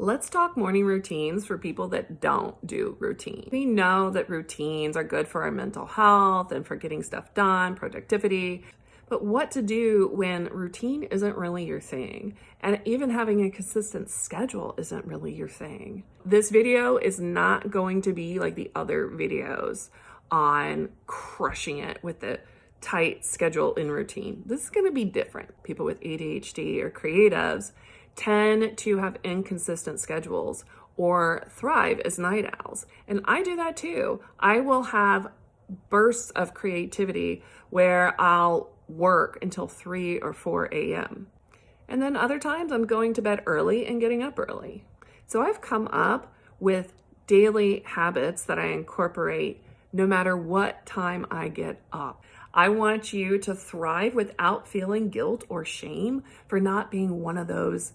Let's talk morning routines for people that don't do routine. We know that routines are good for our mental health and for getting stuff done, productivity, but what to do when routine isn't really your thing? And even having a consistent schedule isn't really your thing. This video is not going to be like the other videos on crushing it with the tight schedule and routine. This is going to be different. People with ADHD or creatives tend to have inconsistent schedules or thrive as night owls. And I do that too. I will have bursts of creativity where I'll work until 3 or 4 a.m. And then other times I'm going to bed early and getting up early. So I've come up with daily habits that I incorporate no matter what time I get up. I want you to thrive without feeling guilt or shame for not being one of those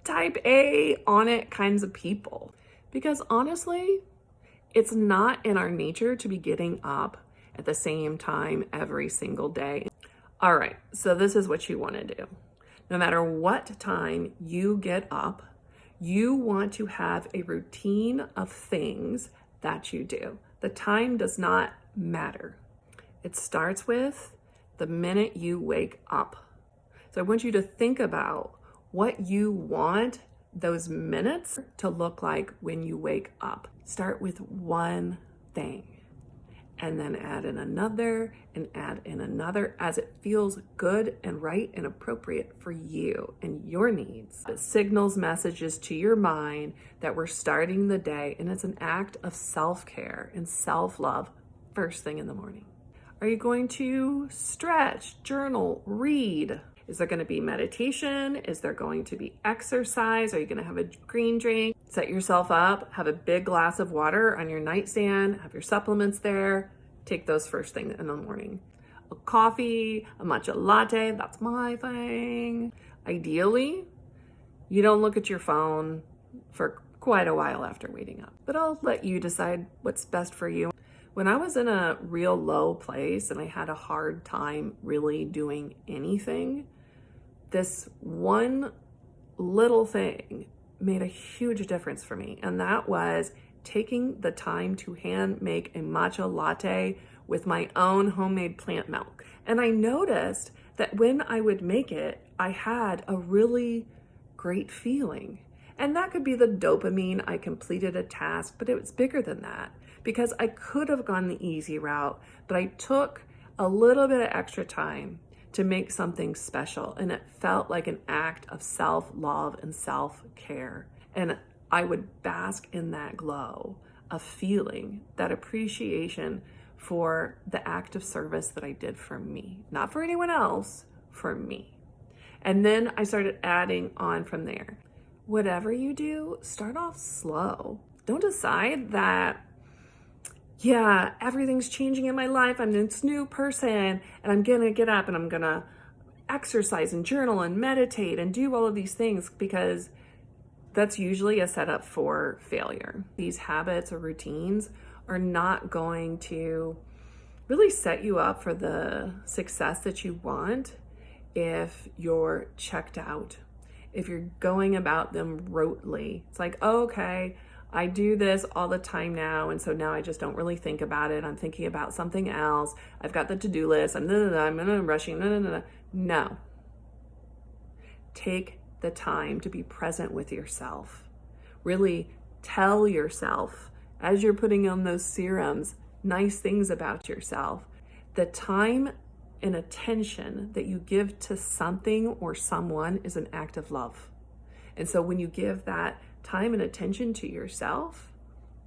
type A on it kinds of people. Because honestly, it's not in our nature to be getting up at the same time every single day. All right, so this is what you want to do. No matter what time you get up, you want to have a routine of things that you do. The time does not matter. It starts with the minute you wake up. So I want you to think about what you want those minutes to look like when you wake up. Start with one thing and then add in another and add in another as it feels good and right and appropriate for you and your needs. It signals messages to your mind that we're starting the day, and it's an act of self-care and self-love first thing in the morning. Are you going to stretch, journal, read? Is there going to be meditation? Is there going to be exercise? Are you going to have a green drink? Set yourself up, have a big glass of water on your nightstand, have your supplements there. Take those first thing in the morning. A coffee, a matcha latte, that's my thing. Ideally, you don't look at your phone for quite a while after waking up, but I'll let you decide what's best for you. When I was in a real low place and I had a hard time really doing anything, this one little thing made a huge difference for me. And that was taking the time to hand make a matcha latte with my own homemade plant milk. And I noticed that when I would make it, I had a really great feeling. And that could be the dopamine, I completed a task, but it was bigger than that because I could have gone the easy route, but I took a little bit of extra time to make something special, and it felt like an act of self-love and self-care. And I would bask in that glow of feeling that appreciation for the act of service that I did for me, not for anyone else, for me. And then I started adding on from there. Whatever you do, start off slow. Don't decide that, yeah, everything's changing in my life. I'm this new person and I'm gonna get up and I'm gonna exercise and journal and meditate and do all of these things, because that's usually a setup for failure. These habits or routines are not going to really set you up for the success that you want if you're checked out, if you're going about them rotely. It's like, oh, okay, I do this all the time now, and so now I just don't really think about it. I'm thinking about something else. I've got the to-do list. I'm rushing. No. Take the time to be present with yourself. Really tell yourself, as you're putting on those serums, nice things about yourself. The time and attention that you give to something or someone is an act of love. And so when you give that time and attention to yourself,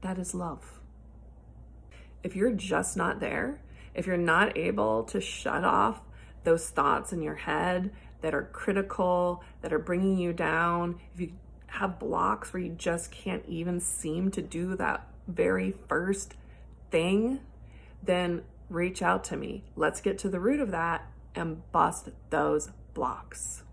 that is love. If you're just not there, if you're not able to shut off those thoughts in your head that are critical, that are bringing you down, if you have blocks where you just can't even seem to do that very first thing, then reach out to me. Let's get to the root of that and bust those blocks.